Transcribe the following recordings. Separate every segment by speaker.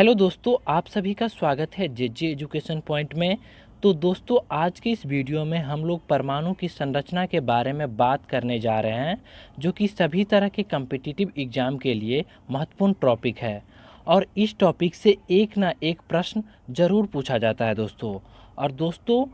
Speaker 1: Hello दोस्तों, आप सभी का स्वागत है जे एजुकेशन पॉइंट में। तो दोस्तों, आज की इस वीडियो में हम लोग परमाणु की संरचना के बारे में बात करने जा रहे हैं, जो कि सभी तरह के कम्पिटिटिव एग्ज़ाम के लिए महत्वपूर्ण टॉपिक है। और इस टॉपिक से एक ना एक प्रश्न ज़रूर पूछा जाता है दोस्तों। और दोस्तों,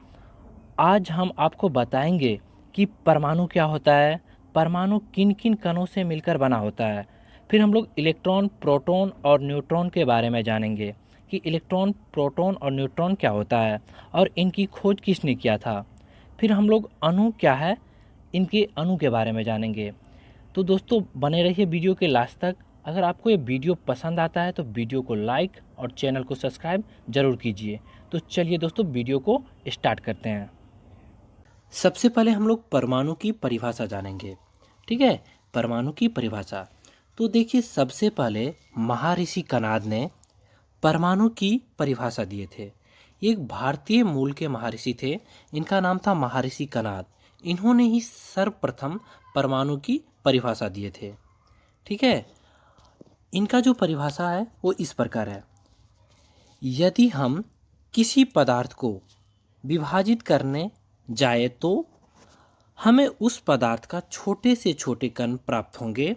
Speaker 1: आज हम आपको बताएंगे कि परमाणु क्या होता है, परमाणु किन किन कणों से मिलकर बना होता है। फिर हम लोग इलेक्ट्रॉन, प्रोटॉन और न्यूट्रॉन के बारे में जानेंगे कि इलेक्ट्रॉन, प्रोटॉन और न्यूट्रॉन क्या होता है और इनकी खोज किसने किया था। फिर हम लोग अणु क्या है, इनके अणु के बारे में जानेंगे। तो दोस्तों, बने रहिए वीडियो के लास्ट तक। अगर आपको ये वीडियो पसंद आता है तो वीडियो को लाइक और चैनल को सब्सक्राइब ज़रूर कीजिए। तो चलिए दोस्तों, वीडियो को स्टार्ट करते हैं। सबसे पहले हम लोग परमाणु की परिभाषा जानेंगे। ठीक है, परमाणु की परिभाषा। तो देखिए, सबसे पहले महर्षि कणाद ने परमाणु की परिभाषा दिए थे। ये एक भारतीय मूल के महर्षि थे। इनका नाम था महर्षि कणाद। इन्होंने ही सर्वप्रथम परमाणु की परिभाषा दिए थे। ठीक है, इनका जो परिभाषा है वो इस प्रकार है। यदि हम किसी पदार्थ को विभाजित करने जाए तो हमें उस पदार्थ का छोटे से छोटे कण प्राप्त होंगे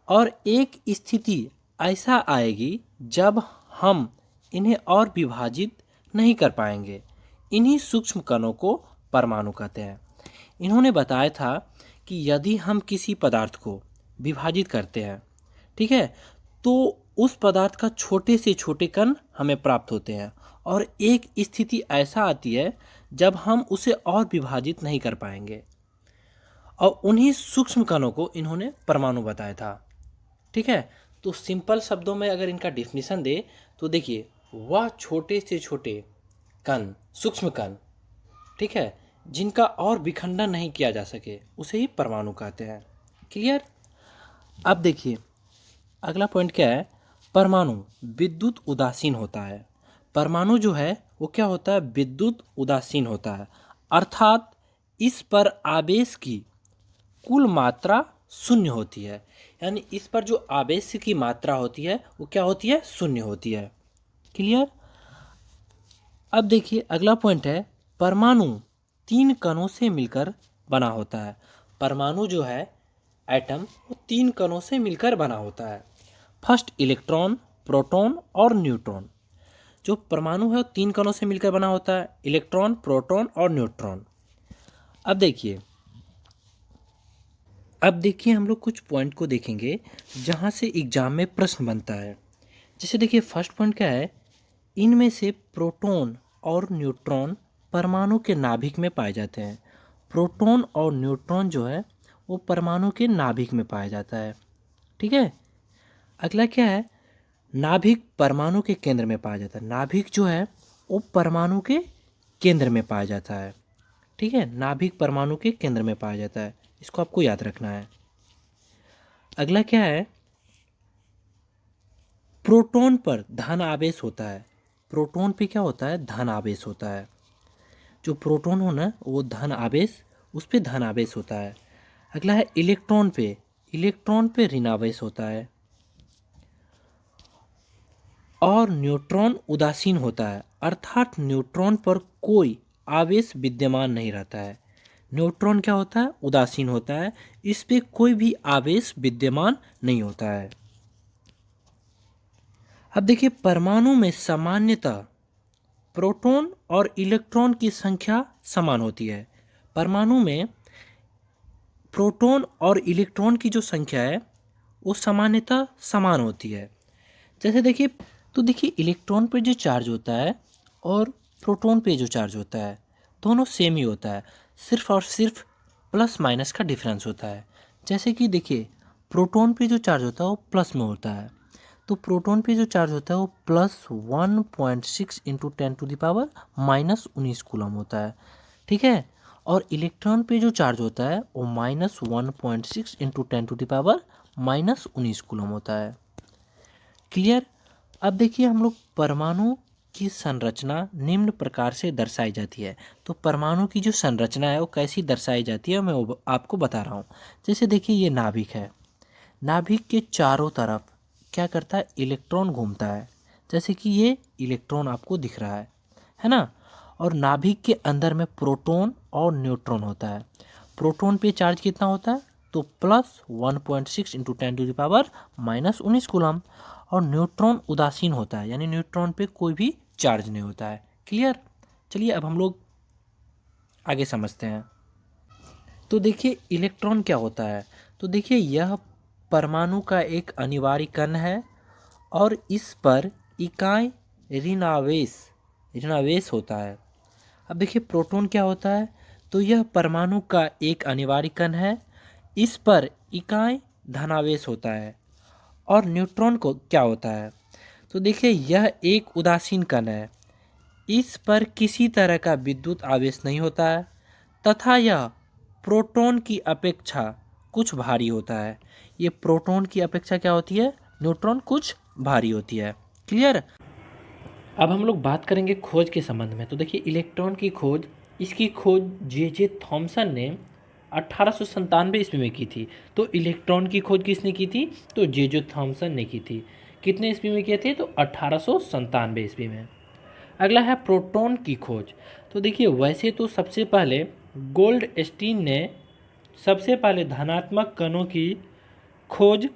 Speaker 1: और एक स्थिति ऐसा आएगी जब हम इन्हें और विभाजित नहीं कर पाएंगे। इन्हीं सूक्ष्म कणों को परमाणु कहते हैं। इन्होंने बताया था कि यदि हम किसी पदार्थ को विभाजित करते हैं, ठीक है, तो उस पदार्थ का छोटे से छोटे कण हमें प्राप्त होते हैं और एक स्थिति ऐसा आती है जब हम उसे और विभाजित नहीं कर पाएंगे। और उन्हीं सूक्ष्म कणों को इन्होंने परमाणु बताया था। ठीक है, तो सिंपल शब्दों में अगर इनका डिफिनीशन दे तो देखिए, वह छोटे से छोटे कण, सूक्ष्म कण, ठीक है, जिनका और विखंडन नहीं किया जा सके, उसे ही परमाणु कहते हैं। क्लियर? अब देखिए, अगला पॉइंट क्या है। परमाणु विद्युत उदासीन होता है। परमाणु जो है वो क्या होता है, विद्युत उदासीन होता है, अर्थात इस पर आवेश की कुल मात्रा शून्य होती है। यानी इस पर जो आवेश की मात्रा होती है वो क्या होती है, शून्य होती है। क्लियर? अब देखिए, अगला पॉइंट है, परमाणु 3 कणों से मिलकर बना होता है। परमाणु जो है, एटम, वो 3 कणों से मिलकर बना होता है। फर्स्ट इलेक्ट्रॉन, प्रोटॉन और न्यूट्रॉन। जो परमाणु है वो 3 कणों से मिलकर बना होता है, इलेक्ट्रॉन, प्रोटॉन और न्यूट्रॉन। अब देखिए हम लोग कुछ पॉइंट को देखेंगे जहाँ से एग्जाम में प्रश्न बनता है। जैसे देखिए, फर्स्ट पॉइंट क्या है, इनमें से प्रोटॉन और न्यूट्रॉन परमाणु के नाभिक में पाए जाते हैं। प्रोटॉन और न्यूट्रॉन जो है वो परमाणु के नाभिक में पाया जाता है। ठीक है, अगला क्या है, नाभिक परमाणु के केंद्र में पाया जाता है। नाभिक जो है वो परमाणु के केंद्र में पाया जाता है। ठीक है, नाभिक परमाणु के केंद्र में पाया जाता है, इसको आपको याद रखना है। अगला क्या है, प्रोटॉन पर धन आवेश होता है। प्रोटॉन पे क्या होता है, धन आवेश होता है। जो प्रोटॉन हो ना, वो धन आवेश, उस पे धन आवेश होता है। अगला है इलेक्ट्रॉन पे ऋण आवेश होता है। और न्यूट्रॉन उदासीन होता है, अर्थात न्यूट्रॉन पर कोई आवेश विद्यमान नहीं रहता है। न्यूट्रॉन क्या होता है, उदासीन होता है, इस पे कोई भी आवेश विद्यमान नहीं होता है। अब देखिए, परमाणु में सामान्यतः प्रोटॉन और इलेक्ट्रॉन की संख्या समान होती है। परमाणु में प्रोटॉन और इलेक्ट्रॉन की जो संख्या है वो सामान्यतः समान होती है। जैसे देखिए, तो देखिए, इलेक्ट्रॉन पे जो चार्ज होता है और प्रोटॉन पे जो चार्ज होता है, दोनों सेम ही होता है, सिर्फ और सिर्फ प्लस माइनस का डिफरेंस होता है। जैसे कि देखिए, प्रोटॉन पे जो चार्ज होता है वो प्लस में होता है, तो प्रोटॉन पे जो चार्ज होता है वो +1.6 इंटू 10⁻⁻19 कूलम होता है। ठीक है, और इलेक्ट्रॉन पे जो चार्ज होता है वो -1.6 इंटू 10⁻19 कूलम होता है। क्लियर? अब देखिए, हम लोग परमाणु की संरचना निम्न प्रकार से दर्शाई जाती है। तो परमाणु की जो संरचना है वो कैसी दर्शाई जाती है मैं वो आपको बता रहा हूँ। जैसे देखिए, ये नाभिक है। नाभिक के चारों तरफ क्या करता है, इलेक्ट्रॉन घूमता है। जैसे कि ये इलेक्ट्रॉन आपको दिख रहा है ना। और नाभिक के अंदर में प्रोटॉन और न्यूट्रॉन होता है। प्रोटॉन पे चार्ज कितना होता है, तो +1.6 इंटू 10⁻⁻19 कूलम। और न्यूट्रॉन उदासीन होता है, यानी न्यूट्रॉन पे कोई भी चार्ज नहीं होता है। क्लियर। चलिए अब हम लोग आगे समझते हैं। तो देखिए इलेक्ट्रॉन क्या होता है। तो देखिए यह परमाणु का एक अनिवार्य कण है और इस पर इकाई ऋणावेश होता है। अब देखिए प्रोटॉन क्या होता है। तो यह परमाणु का एक अनिवार्य कण है, इस पर इकाई धनावेश होता है। और न्यूट्रॉन को क्या होता है। तो देखिए यह एक उदासीन कण है, इस पर किसी तरह का विद्युत आवेश नहीं होता है तथा यह प्रोटॉन की अपेक्षा कुछ भारी होता है। ये प्रोटॉन की अपेक्षा क्या होती है, न्यूट्रॉन कुछ भारी होती है। क्लियर। अब हम लोग बात करेंगे खोज के संबंध में। तो देखिए इलेक्ट्रॉन की खोज, इसकी खोज जे थॉमसन ने 1897 ईस्वी में की थी। तो इलेक्ट्रॉन की खोज किसने की थी, तो जे थॉमसन ने की थी। कितने ईस्वी में किए थे, तो 1897 ईस्वी में। अगला है प्रोटॉन की खोज। तो देखिए वैसे तो सबसे पहले गोल्डस्टीन ने सबसे पहले धनात्मक कणों की खोज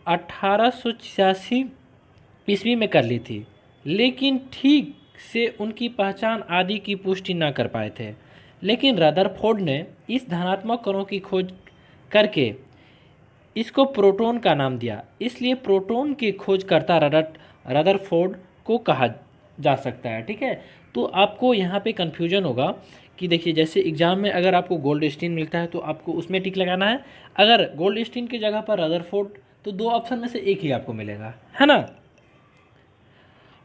Speaker 1: 1886 ईस्वी में कर ली थी, लेकिन ठीक से उनकी पहचान आदि की पुष्टि न कर पाए थे। लेकिन रदरफोर्ड ने इस धनात्मक कणों की खोज करके इसको प्रोटॉन का नाम दिया, इसलिए प्रोटॉन के खोजकर्ता रदरफोर्ड को कहा जा सकता है। ठीक है। तो आपको यहाँ पे कन्फ्यूजन होगा कि देखिए जैसे एग्जाम में अगर आपको गोल्डस्टीन मिलता है तो आपको उसमें टिक लगाना है, अगर गोल्डस्टीन की जगह पर रदरफोर्ड तो दो ऑप्शन में से एक ही आपको मिलेगा, है ना।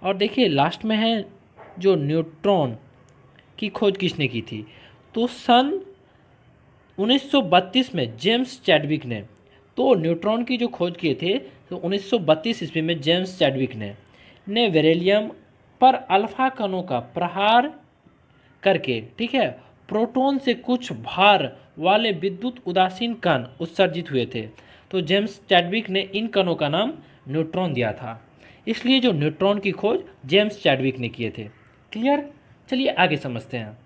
Speaker 1: और देखिए लास्ट में है जो न्यूट्रॉन की खोज किसने की थी। तो सन 1932 में जेम्स चैडविक ने, तो न्यूट्रॉन की जो खोज किए थे तो 1932 ईस्वी में जेम्स चैडविक ने बेरिलियम पर अल्फा कणों का प्रहार करके, ठीक है, प्रोटॉन से कुछ भार वाले विद्युत उदासीन कण उत्सर्जित हुए थे। तो जेम्स चैडविक ने इन कणों का नाम न्यूट्रॉन दिया था, इसलिए जो न्यूट्रॉन की खोज जेम्स चैडविक ने किए थे। क्लियर। चलिए आगे समझते हैं।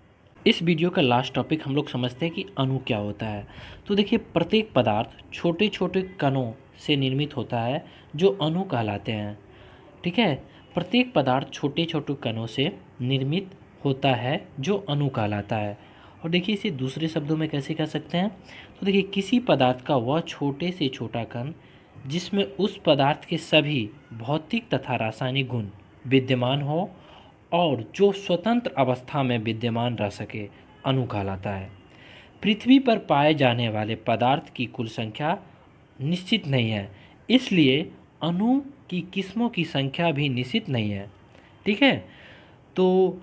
Speaker 1: इस वीडियो का लास्ट टॉपिक हम लोग समझते हैं कि अणु क्या होता है। तो देखिए प्रत्येक पदार्थ छोटे छोटे कणों से निर्मित होता है जो अणु कहलाते हैं। ठीक है। प्रत्येक पदार्थ छोटे छोटे कणों से निर्मित होता है जो अणु कहलाता है। और देखिए इसे दूसरे शब्दों में कैसे कह सकते हैं। तो देखिए किसी पदार्थ का वह छोटे से छोटा कण जिसमें उस पदार्थ के सभी भौतिक तथा रासायनिक गुण विद्यमान हो और जो स्वतंत्र अवस्था में विद्यमान रह सके, अणु कहलाता है। पृथ्वी पर पाए जाने वाले पदार्थ की कुल संख्या निश्चित नहीं है, इसलिए अणु की किस्मों की संख्या भी निश्चित नहीं है। ठीक है। तो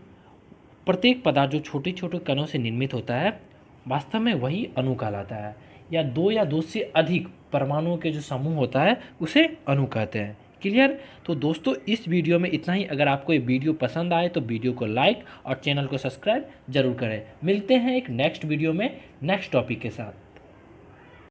Speaker 1: प्रत्येक पदार्थ जो छोटे छोटे कणों से निर्मित होता है वास्तव में वही अणु कहलाता है, या दो से अधिक परमाणुओं के जो समूह होता है उसे अणु कहते हैं। क्लियर। तो दोस्तों इस वीडियो में इतना ही। अगर आपको ये वीडियो पसंद आए तो वीडियो को लाइक और चैनल को सब्सक्राइब जरूर करें। मिलते हैं एक नेक्स्ट वीडियो में नेक्स्ट टॉपिक के साथ।